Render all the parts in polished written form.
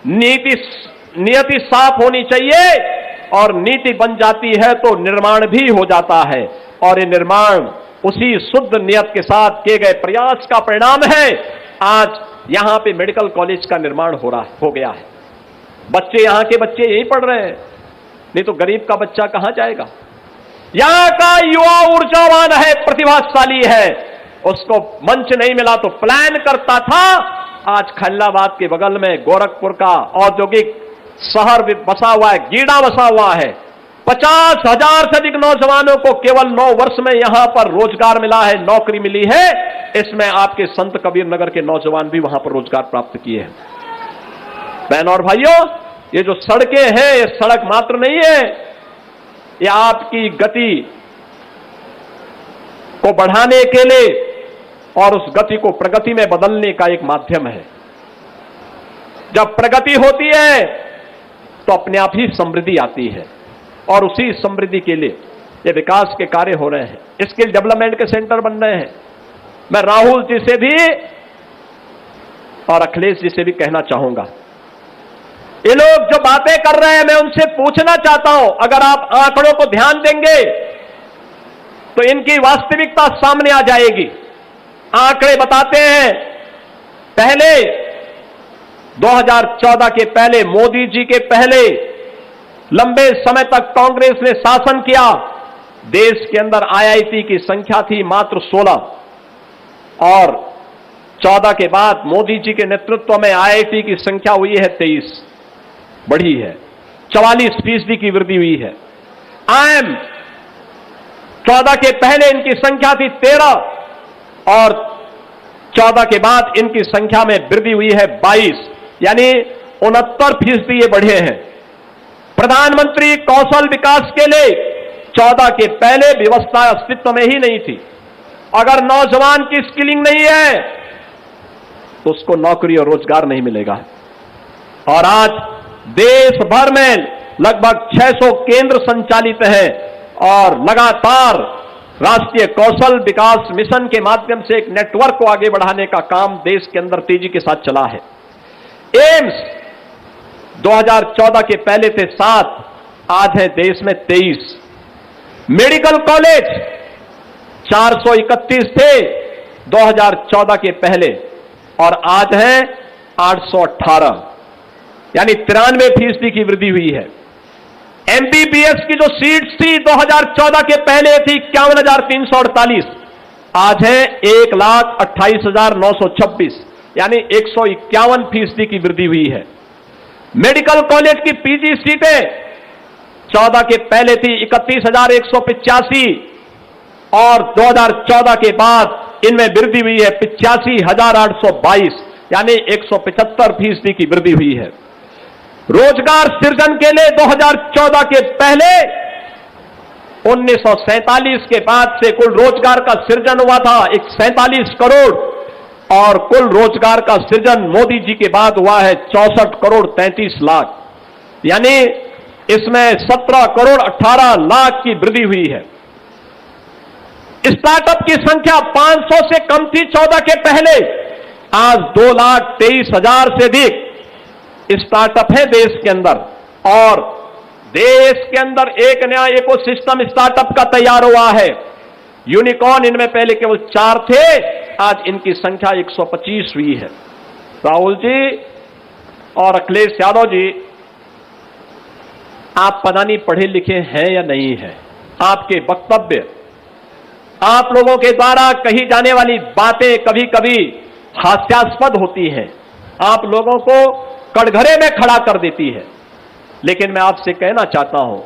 नियति साफ होनी चाहिए, और नीति बन जाती है तो निर्माण भी हो जाता है, और ये निर्माण उसी शुद्ध नियत के साथ किए गए प्रयास का परिणाम है। आज यहां पे मेडिकल कॉलेज का निर्माण हो गया है। बच्चे, यहां के बच्चे यहीं पढ़ रहे हैं, नहीं तो गरीब का बच्चा कहां जाएगा। यहां का युवा ऊर्जावान है, प्रतिभाशाली है, उसको मंच नहीं मिला तो प्लान करता था। आज खैलाबाद के बगल में गोरखपुर का औद्योगिक शहर बसा हुआ है, गीड़ा बसा हुआ है। 50,000 से अधिक नौजवानों को केवल 9 वर्ष में यहां पर रोजगार मिला है, नौकरी मिली है। इसमें आपके संत कबीर नगर के नौजवान भी वहां पर रोजगार प्राप्त किए हैं। बहनों और भाइयों, ये जो सड़कें हैं, ये सड़क मात्र नहीं है, ये आपकी गति को बढ़ाने के लिए और उस गति को प्रगति में बदलने का एक माध्यम है। जब प्रगति होती है तो अपने आप ही समृद्धि आती है, और उसी समृद्धि के लिए ये विकास के कार्य हो रहे हैं, स्किल डेवलपमेंट के सेंटर बन रहे हैं। मैं राहुल जी से भी और अखिलेश जी से भी कहना चाहूंगा, ये लोग जो बातें कर रहे हैं, मैं उनसे पूछना चाहता हूं, अगर आप आंकड़ों को ध्यान देंगे तो इनकी वास्तविकता सामने आ जाएगी। आंकड़े बताते हैं, पहले 2014 के पहले, मोदी जी के पहले लंबे समय तक कांग्रेस ने शासन किया। देश के अंदर आईआईटी की संख्या थी मात्र 16, और 14 के बाद मोदी जी के नेतृत्व में आईआईटी की संख्या हुई है 23, बढ़ी है। 44% की वृद्धि हुई है। आईएम 14 के पहले इनकी संख्या थी 13, और 14 के बाद इनकी संख्या में वृद्धि हुई है 22, यानी 69% ये बढ़े हैं। प्रधानमंत्री कौशल विकास के लिए 14 के पहले व्यवस्था अस्तित्व में ही नहीं थी। अगर नौजवान की स्किलिंग नहीं है तो उसको नौकरी और रोजगार नहीं मिलेगा। और आज देश भर में लगभग 600 केंद्र संचालित हैं, और लगातार राष्ट्रीय कौशल विकास मिशन के माध्यम से एक नेटवर्क को आगे बढ़ाने का काम देश के अंदर तेजी के साथ चला है। एम्स 2014 के पहले थे 7, आज है देश में 23। मेडिकल कॉलेज 431 थे 2014 के पहले, और आज है 818, यानी 93% की वृद्धि हुई है। एमबीबीएस की जो सीट्स थी 2014 के पहले थी 51,348, आज है 1,28,926, यानी 151% की वृद्धि हुई है। मेडिकल कॉलेज की पीजी सीटें 14 के पहले थी 31,185, और 2014 के बाद इनमें वृद्धि हुई है 85,822, यानी 175% की वृद्धि हुई है। रोजगार सृजन के लिए 2014 के पहले 1947 के बाद से कुल रोजगार का सृजन हुआ था 47 करोड़, और कुल रोजगार का सृजन मोदी जी के बाद हुआ है 64 करोड़ 33 लाख, यानी इसमें 17 करोड़ 18 लाख की वृद्धि हुई है। स्टार्टअप की संख्या 500 से कम थी 14 के पहले, आज 2,23,000 से अधिक स्टार्टअप है देश के अंदर, और देश के अंदर एक नया इकोसिस्टम स्टार्टअप का तैयार हुआ है। यूनिकॉर्न इनमें पहले केवल 4 थे, आज इनकी संख्या 125 हुई है। राहुल जी और अखिलेश यादव जी, आप पता नहीं पढ़े लिखे हैं या नहीं हैं, आपके वक्तव्य, आप लोगों के द्वारा कही जाने वाली बातें कभी कभी हास्यास्पद होती हैं, आप लोगों को कटघरे में खड़ा कर देती है। लेकिन मैं आपसे कहना चाहता हूं,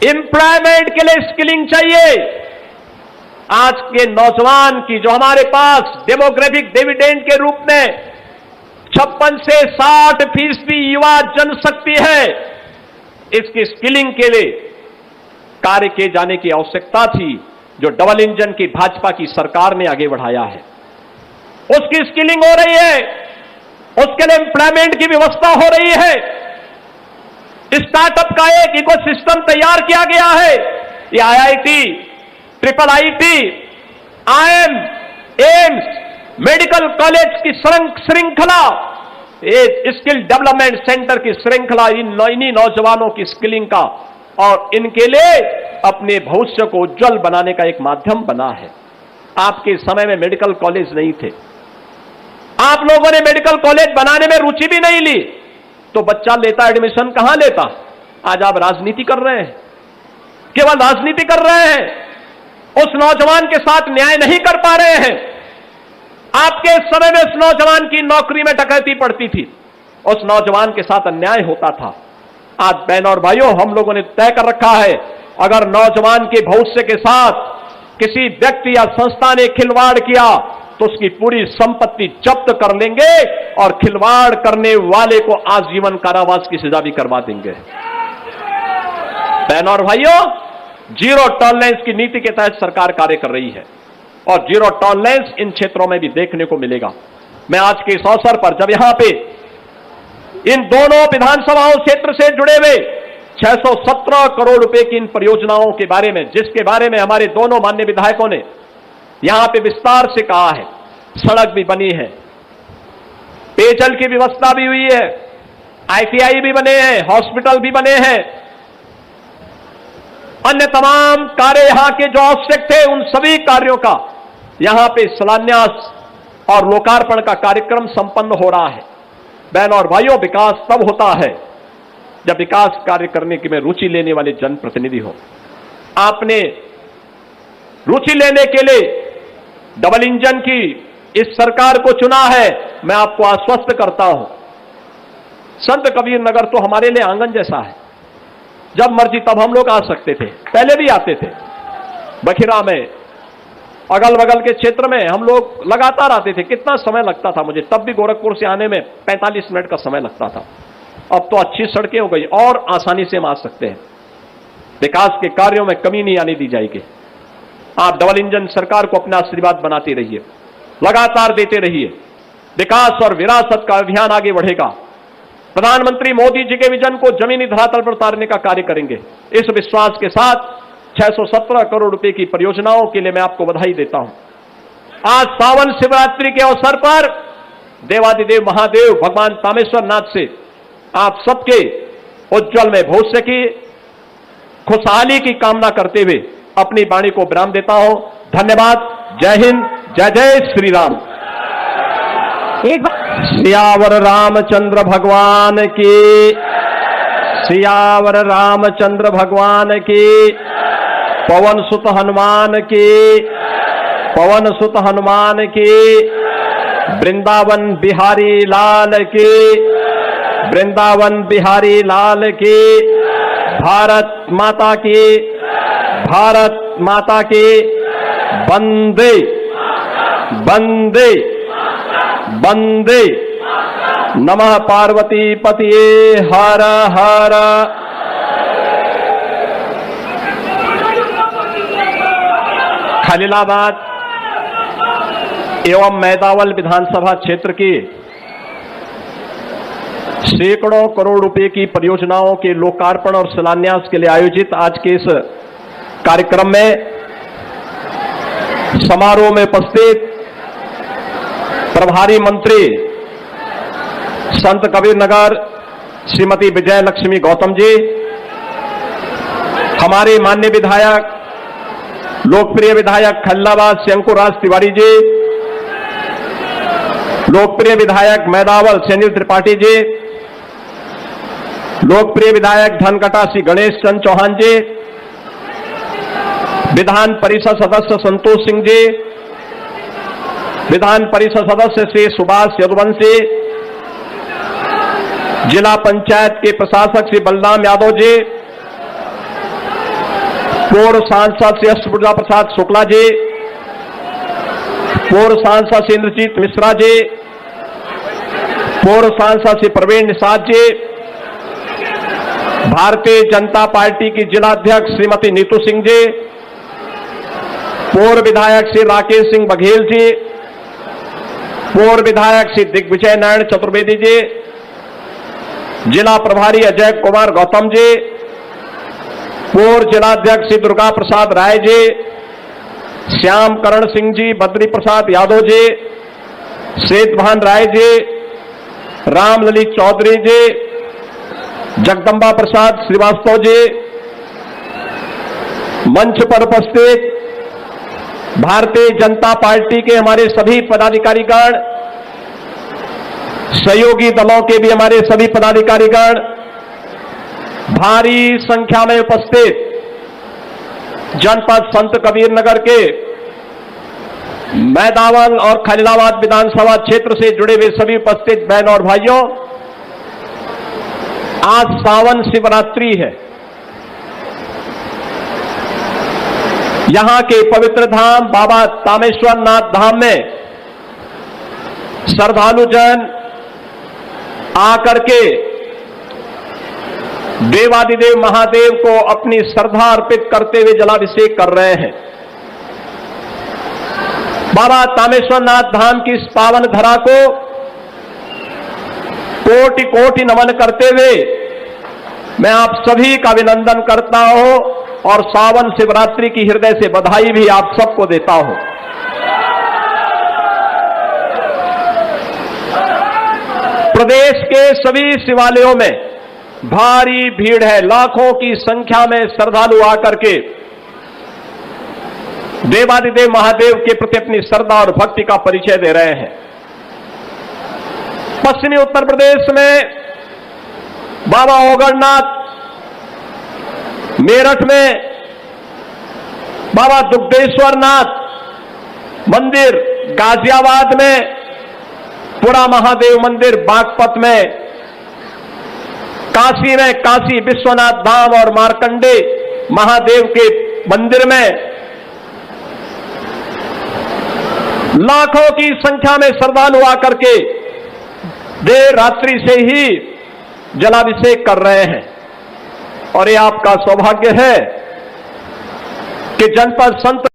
एम्प्लॉयमेंट के लिए स्किलिंग चाहिए। आज के नौजवान की जो हमारे पास डेमोग्राफिक डिविडेंड के रूप में 56 से 60% युवा जनशक्ति है, इसकी स्किलिंग के लिए कार्य किए जाने की आवश्यकता थी, जो डबल इंजन की भाजपा की सरकार ने आगे बढ़ाया है। उसकी स्किलिंग हो रही है, उसके लिए एम्प्लॉयमेंट की व्यवस्था हो रही है, स्टार्टअप का एक इकोसिस्टम तैयार किया गया है। ये IIT, triple IT, IM, AIIMS, medical college की श्रृंखला स्किल डेवलपमेंट सेंटर की श्रृंखला इन्हीं नौजवानों की स्किलिंग का और इनके लिए अपने भविष्य को उज्जवल बनाने का एक माध्यम बना है। आपके समय में मेडिकल कॉलेज नहीं थे, आप लोगों ने मेडिकल कॉलेज बनाने में रुचि भी नहीं ली, तो बच्चा लेता एडमिशन कहां लेता? आज आप राजनीति कर रहे हैं, केवल राजनीति कर रहे हैं, उस नौजवान के साथ न्याय नहीं कर पा रहे हैं। आपके समय में उस नौजवान की नौकरी में डकैती पड़ती थी, उस नौजवान के साथ अन्याय होता था। आज बहनों और भाइयों, हम लोगों ने तय कर रखा है, अगर नौजवान के भविष्य के साथ किसी व्यक्ति या संस्था ने खिलवाड़ किया तो उसकी पूरी संपत्ति जब्त कर लेंगे और खिलवाड़ करने वाले को आजीवन कारावास की सजा भी करवा देंगे। बहनों और भाइयों, जीरो टॉलरेंस की नीति के तहत सरकार कार्य कर रही है और जीरो टॉलरेंस इन क्षेत्रों में भी देखने को मिलेगा। मैं आज के इस अवसर पर जब यहां पे इन दोनों विधानसभाओं क्षेत्र से जुड़े हुए 617 करोड़ रुपए की इन परियोजनाओं के बारे में, जिसके बारे में हमारे दोनों माननीय विधायकों ने यहां पे विस्तार से कहा है, सड़क भी बनी है, पेयजल की व्यवस्था भी हुई है, आईटीआई भी बने हैं, हॉस्पिटल भी बने हैं, अन्य तमाम कार्य यहां के जो आवश्यक थे उन सभी कार्यों का यहां पे शिलान्यास और लोकार्पण का कार्यक्रम संपन्न हो रहा है। बहनों और भाइयों, विकास तब होता है जब विकास कार्य करने की में रुचि लेने वाले जनप्रतिनिधि हो। आपने रुचि लेने के लिए डबल इंजन की इस सरकार को चुना है। मैं आपको आश्वस्त करता हूं, संत कबीर नगर तो हमारे लिए आंगन जैसा है, जब मर्जी तब हम लोग आ सकते थे, पहले भी आते थे। बखिरा में, अगल बगल के क्षेत्र में हम लोग लगातार आते थे। कितना समय लगता था मुझे, तब भी गोरखपुर से आने में 45 मिनट का समय लगता था। अब तो अच्छी सड़कें हो गई और आसानी से हम आ सकते हैं। विकास के कार्यों में कमी नहीं आने दी जाएगी। आप डबल इंजन सरकार को अपना आशीर्वाद बनाते रहिए, लगातार देते रहिए। विकास और विरासत का अभियान आगे बढ़ेगा। प्रधानमंत्री मोदी जी के विजन को जमीनी धरातल पर उतारने का कार्य करेंगे। इस विश्वास के साथ 617 करोड़ रुपए की परियोजनाओं के लिए मैं आपको बधाई देता हूं। आज सावन शिवरात्रि के अवसर पर देवादिदेव महादेव भगवान तामेश्वर नाथ से आप सबके उज्जवल में भविष्य की खुशहाली की कामना करते हुए अपनी वाणी को विराम देता हूं। धन्यवाद। जय हिंद, जय जय श्री राम। सियावर रामचंद्र भगवान की, सियावर रामचंद्र भगवान की, पवन सुत हनुमान की, पवन सुत हनुमान की, वृंदावन बिहारी लाल की, वृंदावन बिहारी लाल की, भारत माता की, भारत माता की, वंदे वंदे वंदे। नमः पार्वती पतिये हर हर। खलीलाबाद एवं मैदावल विधानसभा क्षेत्र की सैकड़ों करोड़ रुपए की परियोजनाओं के लोकार्पण और शिलान्यास के लिए आयोजित आज के इस कार्यक्रम में समारोह में उपस्थित प्रभारी मंत्री संत कबीर नगर श्रीमती विजय लक्ष्मी गौतम जी, हमारे माननीय विधायक, लोकप्रिय विधायक खलीलाबाद से अंकुरराज तिवारी जी, लोकप्रिय विधायक मैदावल से अनिल त्रिपाठी जी, लोकप्रिय विधायक धनकटा श्री गणेश चंद चौहान जी, विधान परिषद सदस्य संतोष सिंह जी, विधान परिषद सदस्य श्री सुभाष यदुवंशी, जिला पंचायत के प्रशासक श्री बलराम यादव जी, पूर्व सांसद श्री अष्टभुजा प्रसाद शुक्ला जी, पूर्व सांसद श्री इंद्रजीत मिश्रा जी, पूर्व सांसद श्री प्रवीण निषाद जी, भारतीय जनता पार्टी की जिलाध्यक्ष श्रीमती नीतू सिंह जी, पूर्व विधायक श्री राकेश सिंह बघेल जी, पूर्व विधायक श्री दिग्विजय नारायण चतुर्वेदी जी, जिला प्रभारी अजय कुमार गौतम जी, पूर्व जिलाध्यक्ष श्री दुर्गा प्रसाद राय जी, श्याम करण सिंह जी, बद्री प्रसाद यादव जी, श्वेतभान राय जी, रामललित चौधरी जी, जगदम्बा प्रसाद श्रीवास्तव जी, मंच पर उपस्थित भारतीय जनता पार्टी के हमारे सभी पदाधिकारीगण, सहयोगी दलों के भी हमारे सभी पदाधिकारीगण, भारी संख्या में उपस्थित जनपद संत कबीर नगर के मैदावल और खलीलाबाद विधानसभा क्षेत्र से जुड़े हुए सभी उपस्थित बहन और भाइयों, आज सावन शिवरात्रि है। यहां के पवित्र धाम बाबा तामेश्वर नाथ धाम में श्रद्धालुजन आकर के देवादिदेव महादेव को अपनी श्रद्धा अर्पित करते हुए जलाभिषेक कर रहे हैं। बाबा तामेश्वर नाथ धाम की इस पावन धरा को कोटि कोटि नमन करते हुए मैं आप सभी का अभिनंदन करता हूं और सावन शिवरात्रि की हृदय से बधाई भी आप सबको देता हूं। प्रदेश के सभी शिवालयों में भारी भीड़ है। लाखों की संख्या में श्रद्धालु आकर के देवादिदेव महादेव के प्रति अपनी श्रद्धा और भक्ति का परिचय दे रहे हैं। पश्चिमी उत्तर प्रदेश में बाबा ओगड़नाथ, मेरठ में बाबा दुग्धेश्वर नाथ मंदिर, गाजियाबाद में पुरा महादेव मंदिर, बागपत में, काशी में काशी विश्वनाथ धाम और मार्कंडे महादेव के मंदिर में लाखों की संख्या में श्रद्धालु आकर के देर रात्रि से ही जलाभिषेक कर रहे हैं। और ये आपका सौभाग्य है कि जनपद संत